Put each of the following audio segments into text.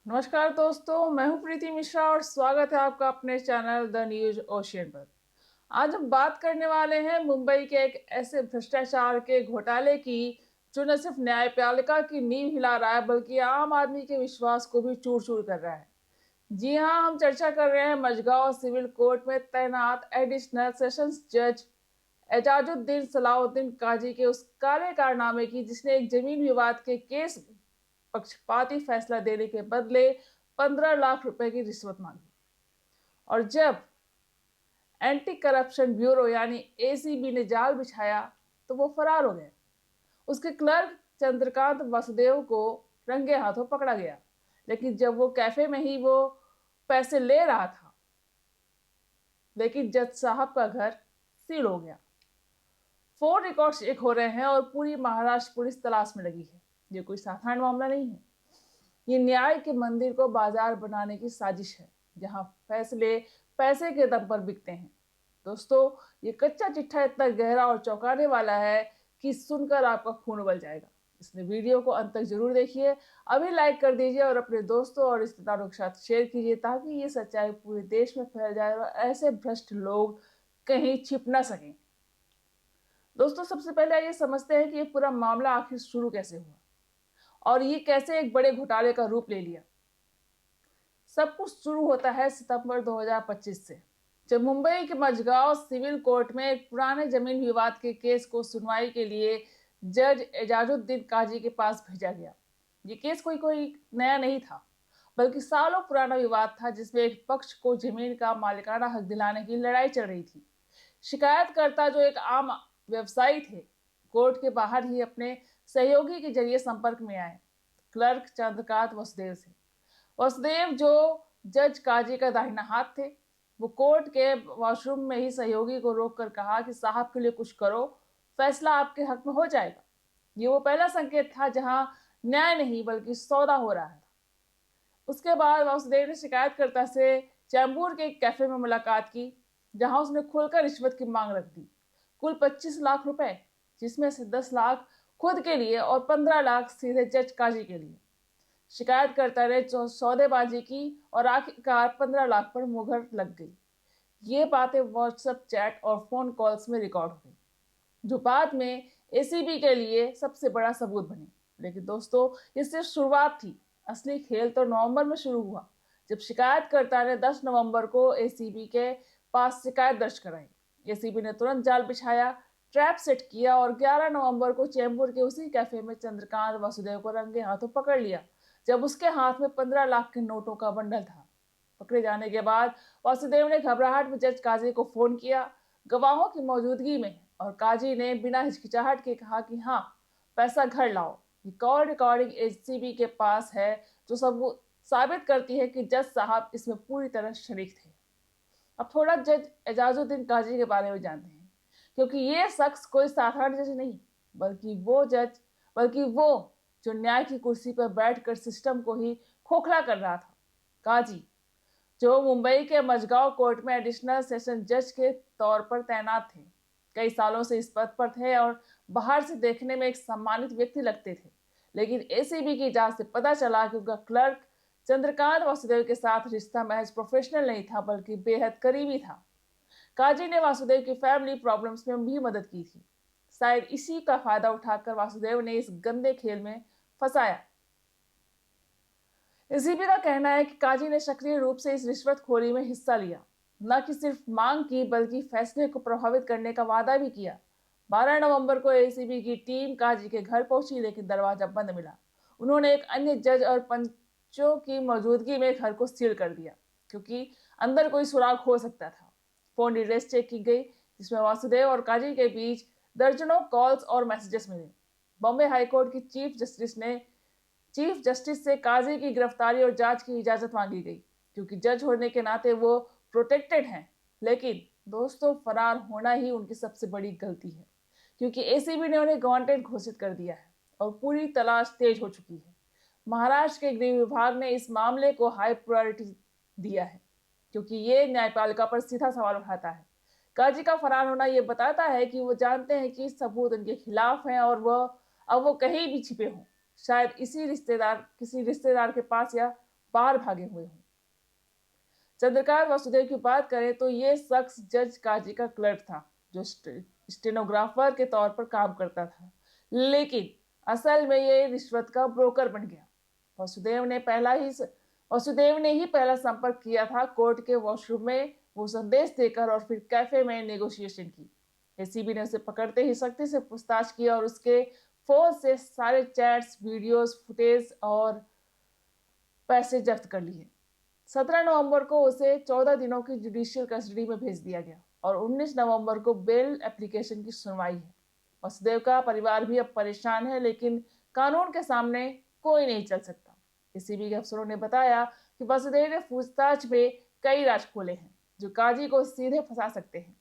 नमस्कार दोस्तों, मैं हूं प्रीति मिश्रा और स्वागत है आपका अपने चैनल द न्यूज ओशियन पर। आज हम बात करने वाले हैं मुंबई के एक ऐसे भ्रष्टाचार के घोटाले की जो न सिर्फ न्यायपालिका की नींव हिला रहा है बल्कि आम आदमी के विश्वास को भी चूर चूर कर रहा है। जी हाँ, हम चर्चा कर रहे हैं मझगांव सिविल कोर्ट में तैनात एडिशनल सेशंस जज एजाजुद्दीन सलाउद्दीन काजी के उस काले कारनामे की जिसने एक जमीन विवाद के केस में पक्षपाती फैसला देने के बदले 15 लाख रुपए की रिश्वत मांगी। और जब एंटी करप्शन ब्यूरो यानी एसीबी ने जाल बिछाया तो वो फरार हो गए। उसके क्लर्क चंद्रकांत वसुदेव को रंगे हाथों पकड़ा गया, लेकिन जब वो कैफे में ही वो पैसे ले रहा था, लेकिन जज साहब का घर सील हो गया। फोन रिकॉर्ड चेक हो रहे हैं और पूरी महाराष्ट्र पुलिस तलाश में लगी है। ये कोई साधारण मामला नहीं है। ये न्याय के मंदिर को बाजार बनाने की साजिश है, जहां फैसले पैसे के दम पर बिकते हैं। दोस्तों, ये कच्चा चिट्ठा इतना गहरा और चौंकाने वाला है कि सुनकर आपका खून उबल जाएगा। इसलिए वीडियो को अंत तक जरूर देखिए। अभी लाइक कर दीजिए और अपने दोस्तों और रिश्तेदारों के साथ शेयर कीजिए ताकि ये सच्चाई पूरे देश में फैल जाए और ऐसे भ्रष्ट लोग कहीं छिप ना सकें। दोस्तों, सबसे पहले आइए समझते हैं कि ये पूरा मामला आखिर शुरू कैसे हुआ और ये कैसे एक बड़े घोटाले का रूप ले लिया। सब कुछ शुरू होता है सितंबर 2025 से, जब मुंबई के मझगांव सिविल कोर्ट में एक पुराने जमीन विवाद के केस को सुनवाई के लिए जज एजाजुद्दीन काजी के पास भेजा गया। ये केस कोई कोई नया नहीं था, बल्कि सालों पुराना विवाद था जिसमें एक पक्ष को जमीन का मालिकाना हक दिलाने की लड़ाई चल रही थी। शिकायतकर्ता जो एक आम व्यवसायी थे, कोर्ट के बाहर ही अपने सहयोगी के जरिए संपर्क में आए, क्लर्क चंद्रकांत वसुदेव से। वसुदेव जो जज काजी का दाहिना हाथ थे, वो कोर्ट के वॉशरूम में ही सहयोगी को रोक कर कहा कि साहब के लिए कुछ करो, फैसला आपके हक में हो जाएगा। ये वो पहला संकेत था जहां न्याय नहीं बल्कि सौदा हो रहा था। उसके बाद वासुदेव ने शिकायतकर्ता से चैम्बूर के एक कैफे में मुलाकात की, जहां उसने खुलकर रिश्वत की मांग रख दी। कुल 25 लाख रुपए, जिसमें से 10 लाख खुद के लिए और 15 लाख सीधे जज काजी के लिए। शिकायतकर्ता ने सौदेबाजी की और आखिरकार 15 लाख पर मुहर लग गई। ये बातें व्हाट्सएप चैट और फोन कॉल्स में रिकॉर्ड हो गई, जो बाद में एसीबी के लिए सबसे बड़ा सबूत बने। लेकिन दोस्तों, ये सिर्फ शुरुआत थी। असली खेल तो नवंबर में शुरू हुआ, जब शिकायतकर्ता ने 10 नवंबर को एसीबी के पास शिकायत दर्ज कराई। एसीबी ने तुरंत जाल बिछाया, ट्रैप सेट किया और 11 नवंबर को चेंबूर के उसी कैफे में चंद्रकांत वासुदेव को रंगे हाथों पकड़ लिया, जब उसके हाथ में 15 लाख के नोटों का बंडल था। पकड़े जाने के बाद वासुदेव ने घबराहट में जज काजी को फोन किया, गवाहों की मौजूदगी में, और काजी ने बिना हिचकिचाहट के कहा कि हाँ, पैसा घर लाओ। ये कॉल रिकॉर्डिंग एसीबी के पास है, जो सबूत साबित करती है कि जज साहब इसमें पूरी तरह शरीक थे। अब थोड़ा जज एजाजुद्दीन काजी के बारे में जानते हैं, क्योंकि ये शख्स कोई साधारण जज नहीं, बल्कि वो जज बल्कि वो जो न्याय की कुर्सी पर बैठकर सिस्टम को ही खोखला कर रहा था। काजी, जो मुंबई के मझगांव कोर्ट में एडिशनल सेशन जज के तौर पर तैनात थे, कई सालों से इस पद पर थे और बाहर से देखने में एक सम्मानित व्यक्ति लगते थे। लेकिन एसीबी की जांच से पता चला कि उनका क्लर्क चंद्रकांत वासुदेव के साथ रिश्ता महज प्रोफेशनल नहीं था बल्कि बेहद करीबी था। काजी ने वासुदेव की फैमिली प्रॉब्लम्स में भी मदद की थी। शायद इसी का फायदा उठाकर वासुदेव ने इस गंदे खेल में फंसाया। एसीबी का कहना है कि काजी ने सक्रिय रूप से इस रिश्वतखोरी में हिस्सा लिया, न कि सिर्फ मांग की बल्कि फैसले को प्रभावित करने का वादा भी किया। 12 नवंबर को एसीबी की टीम काजी के घर पहुंची, लेकिन दरवाजा बंद मिला। उन्होंने एक अन्य जज और पंचों की मौजूदगी में घर को सील कर दिया, क्योंकि अंदर कोई सुराग हो सकता था। फोन डिटेल्स चेक की गई, जिसमें वासुदेव और काजी के बीच दर्जनों कॉल्स और मैसेजेस मिले। बॉम्बे हाईकोर्ट की चीफ जस्टिस से काजी की गिरफ्तारी और जांच की इजाजत मांगी गई, क्योंकि जज होने के नाते वो प्रोटेक्टेड हैं। लेकिन दोस्तों, फरार होना ही उनकी सबसे बड़ी गलती है, क्योंकि एसीबी ने उन्हें वांटेड घोषित कर दिया है और पूरी तलाश तेज हो चुकी है। महाराष्ट्र के गृह विभाग ने इस मामले को हाई प्रायोरिटी दिया है, क्योंकि ये न्यायपालिका पर सीधा सवाल उठाता है। काजी का फरार होना ये बताता है कि वो जानते हैं कि सबूत उनके खिलाफ हैं और वह अब वो कहीं भी छिपे हों, शायद किसी रिश्तेदार के पास या बाहर भागे हुए हों। चंद्रकांत वासुदेव की बात करें तो ये शख्स जज काजी का क्लर्क था, जो स्टेनोग्राफर के तौर पर काम करता था, लेकिन असल में ये रिश्वत का ब्रोकर बन गया। वासुदेव ने पहला संपर्क किया था कोर्ट के वॉशरूम में, वो संदेश देकर, और फिर कैफे में नेगोशिएशन की। एसीबी ने उसे पकड़ते ही सख्ती से पूछताछ की और उसके फोन से सारे चैट्स, वीडियोस, फुटेज और पैसे जब्त कर लिए। 17 नवंबर को उसे 14 दिनों की जुडिशियल कस्टडी में भेज दिया गया और 19 नवंबर को बेल एप्लीकेशन की सुनवाई है। वासुदेव का परिवार भी अब परेशान है, लेकिन कानून के सामने कोई नहीं चल सकता। एसीबी के अफसरों ने बताया कि वासुदेव ने पूछताछ में कई राज खोले हैं जो काजी को सीधे फंसा सकते हैं।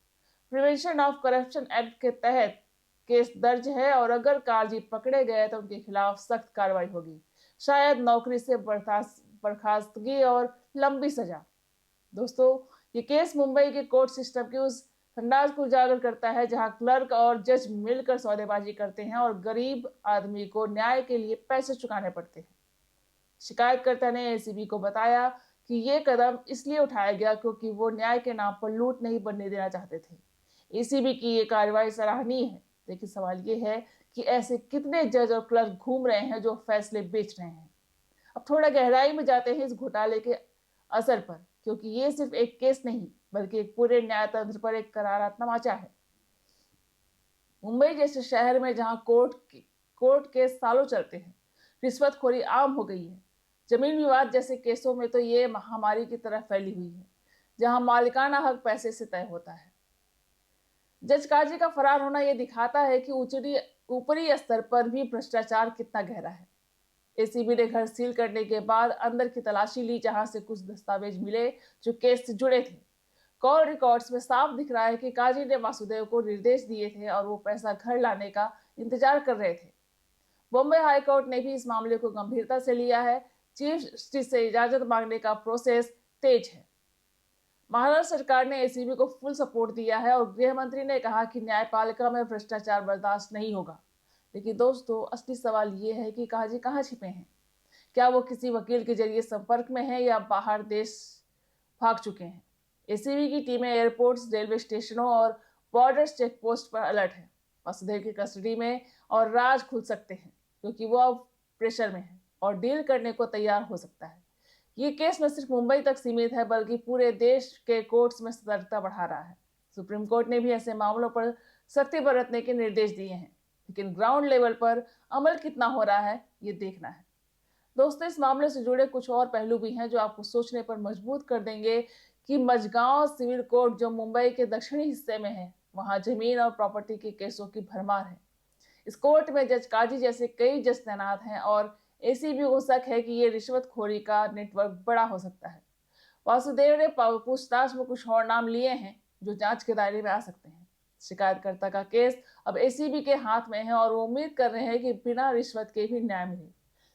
प्रिवेंशन ऑफ करप्शन एक्ट के तहत केस दर्ज है और अगर काजी पकड़े गए तो उनके खिलाफ सख्त कार्रवाई होगी, शायद नौकरी से बर्खास्तगी और लंबी सजा। दोस्तों, ये केस मुंबई के कोर्ट सिस्टम के उस अंदाज को उजागर करता है जहां क्लर्क और जज मिलकर सौदेबाजी करते हैं और गरीब आदमी को न्याय के लिए पैसे चुकाने पड़ते हैं। शिकायतकर्ता ने एसीबी को बताया कि ये कदम इसलिए उठाया गया क्योंकि वो न्याय के नाम पर लूट नहीं बनने देना चाहते थे। एसीबी की ये कार्रवाई सराहनीय है, लेकिन सवाल ये है कि ऐसे कितने जज और क्लर्क घूम रहे हैं जो फैसले बेच रहे हैं। अब थोड़ा गहराई में जाते हैं इस घोटाले के असर पर, क्योंकि ये सिर्फ एक केस नहीं बल्कि एक पूरे न्यायतंत्र पर एक करारा तमाचा है। मुंबई जैसे शहर में जहां कोर्ट केस सालों चलते हैं, रिश्वतखोरी आम हो गई है। जमीन विवाद जैसे केसों में तो ये महामारी की तरह फैली हुई है, जहां मालिकाना हक पैसे से तय होता है। जज काजी का फरार होना यह दिखाता है कि ऊपरी स्तर पर भी भ्रष्टाचार कितना गहरा है। एसीबी ने घर सील करने के बाद अंदर की तलाशी ली, जहां से कुछ दस्तावेज मिले जो केस से जुड़े थे। कॉल रिकॉर्ड्स में साफ दिख रहा है कि काजी ने वासुदेव को निर्देश दिए थे और वो पैसा घर लाने का इंतजार कर रहे थे। बॉम्बे हाई कोर्ट ने भी इस मामले को गंभीरता से लिया है। चीफ जस्टिस से इजाजत मांगने का प्रोसेस तेज है। महाराष्ट्र सरकार ने एसीबी को फुल सपोर्ट दिया है और गृह मंत्री ने कहा कि न्यायपालिका में भ्रष्टाचार बर्दाश्त नहीं होगा। लेकिन दोस्तों, असली सवाल ये है कि काजी कहाँ छिपे हैं? क्या वो किसी वकील के जरिए संपर्क में हैं या बाहर देश भाग चुके हैं? एसीबी की टीमें एयरपोर्ट्स, रेलवे स्टेशनों और बॉर्डर्स चेक पोस्ट पर अलर्ट है। वासुदेव की कस्टडी में और राज खुल सकते हैं क्योंकि वो अब प्रेशर में है और डील करने को तैयार हो सकता है। ये केस न सिर्फ मुंबई तक सीमित है बल्कि पूरे देश के कोर्ट्स में सतर्कता बढ़ा रहा है। सुप्रीम कोर्ट ने भी ऐसे मामलों पर सख्ती बरतने के निर्देश दिए हैं, लेकिन ग्राउंड लेवल पर अमल कितना हो रहा है ये देखना है। दोस्तों, इस मामले से जुड़े कुछ और पहलू भी हैं जो आपको सोचने पर मजबूर कर देंगे कि मजगांव सिविल कोर्ट जो मुंबई के दक्षिणी हिस्से में है, वहां जमीन और प्रॉपर्टी के केसों की भरमार है। इस कोर्ट में जज काजी जैसे कई जज तैनात हैं और एसीबी को शक है कि ये रिश्वतखोरी का नेटवर्क बड़ा हो सकता है। वासुदेव ने पूछताछ में कुछ और नाम लिए हैं जो जांच के दायरे में आ सकते हैं। शिकायतकर्ता का केस अब एसीबी के हाथ में है और वो उम्मीद कर रहे हैं कि बिना रिश्वत के भी न्याय मिले।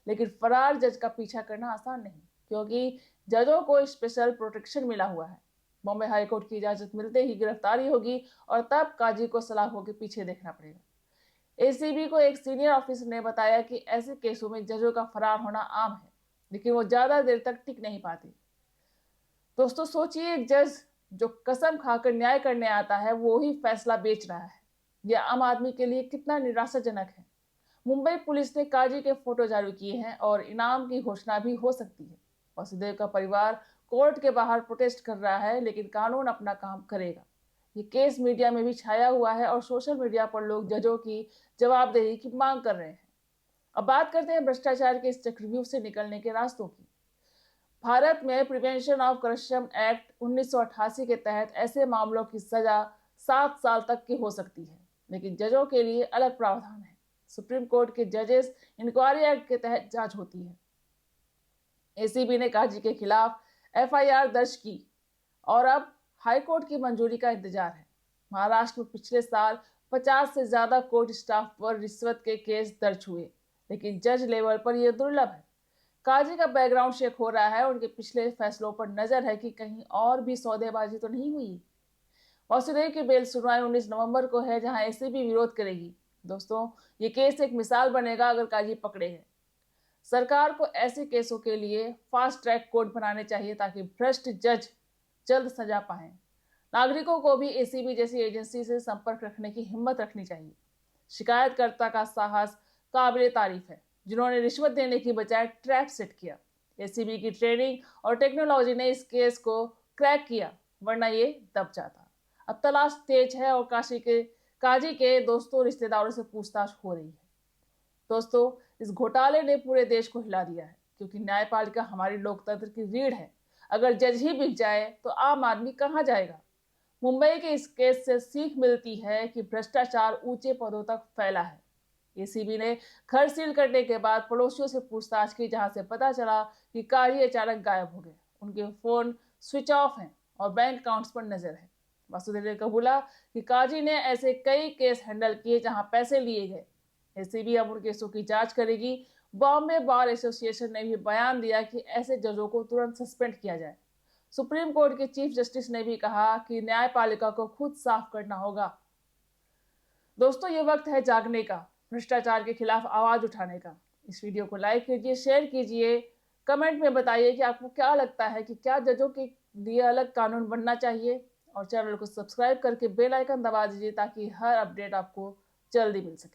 लेकिन फरार जज का पीछा करना आसान नहीं, क्योंकि जजों को स्पेशल प्रोटेक्शन मिला हुआ है। बॉम्बे हाईकोर्ट की इजाजत मिलते ही गिरफ्तारी होगी और तब काजी को सलाखों के पीछे देखना पड़ेगा। एसीबी को एक सीनियर ऑफिसर ने बताया कि ऐसे केसों में जजों का फरार होना आम है, लेकिन वो ज्यादा देर तक टिक नहीं पाते। दोस्तों, सोचिए, एक जज जो कसम खाकर न्याय करने आता है वो ही फैसला बेच रहा है। यह आम आदमी के लिए कितना निराशाजनक है। मुंबई पुलिस ने काजी के फोटो जारी किए हैं और इनाम की घोषणा भी हो सकती है। वासुदेव का परिवार कोर्ट के बाहर प्रोटेस्ट कर रहा है, लेकिन कानून अपना काम करेगा। ये केस मीडिया में भी छाया हुआ है और सोशल मीडिया पर लोग जजों की जवाबदेही की मांग कर रहे हैं। अब बात करते हैं भ्रष्टाचार के इस चक्रव्यूह से निकलने के रास्तों की। भारत में प्रिवेंशन ऑफ करप्शन एक्ट 1988 के तहत ऐसे मामलों की सजा 7 साल तक की हो सकती है, लेकिन जजों के लिए अलग प्रावधान है। सुप्रीम कोर्ट के जजेस इंक्वायरी एक्ट के तहत जांच होती है। एसीबी ने काजी के खिलाफ एफआईआर दर्ज की और अब हाईकोर्ट की मंजूरी का इंतजार है। महाराष्ट्र में पिछले साल 50 से ज्यादा कोर्ट स्टाफ पर रिश्वत के केस दर्ज हुए, लेकिन जज लेवल पर यह दुर्लभ है। काजी का बैकग्राउंड चेक हो रहा है, उनके पिछले फैसलों पर नजर है कि कहीं और भी सौदेबाजी तो नहीं हुई। वासुदेव की बेल सुनवाई 19 नवंबर को है, जहां एसीबी विरोध करेगी। दोस्तों, ये केस एक मिसाल बनेगा अगर काजी पकड़े गए। सरकार को ऐसे केसों के लिए फास्ट ट्रैक कोर्ट बनाने चाहिए ताकि भ्रष्ट जज जल्द सजा पाएं। नागरिकों को भी एसीबी जैसी एजेंसी से संपर्क रखने की हिम्मत रखनी चाहिए। शिकायतकर्ता का साहस काबिले तारीफ है, जिन्होंने रिश्वत देने की बजाय ट्रैप सेट किया। एसीबी की ट्रेनिंग और टेक्नोलॉजी ने इस केस को क्रैक किया, वरना ये दब जाता। अब तलाश तेज है और काजी के दोस्तों रिश्तेदारों से पूछताछ हो रही है। दोस्तों, इस घोटाले ने पूरे देश को हिला दिया है, क्योंकि न्यायपालिका हमारी लोकतंत्र की रीढ़ है। अगर जज ही बिक जाए तो आम आदमी कहां जाएगा। मुंबई के इस केस से सीख मिलती है कि भ्रष्टाचार ऊंचे पदों तक फैला है। एसीबी ने घर सील करने के बाद पड़ोसियों से पूछताछ की, जहां से पता चला कि काजी अचानक गायब हो गए। उनके फोन स्विच ऑफ हैं और बैंक अकाउंट्स पर नजर है। वासुदेव ने कबूला कि काजी ने ऐसे कई केस हैंडल किए जहां पैसे लिए गए। एसीबी अब उन केसों की जांच करेगी। बॉम्बे बार एसोसिएशन ने भी बयान दिया कि ऐसे जजों को तुरंत सस्पेंड किया जाए। सुप्रीम कोर्ट के चीफ जस्टिस ने भी कहा कि न्यायपालिका को खुद साफ करना होगा। दोस्तों, ये वक्त है जागने का, भ्रष्टाचार के खिलाफ आवाज उठाने का। इस वीडियो को लाइक कीजिए, शेयर कीजिए, कमेंट में बताइए कि आपको क्या लगता है कि क्या जजों के लिए अलग कानून बनना चाहिए, और चैनल को सब्सक्राइब करके बेल आइकन दबा दीजिए ताकि हर अपडेट आपको जल्दी मिल सके।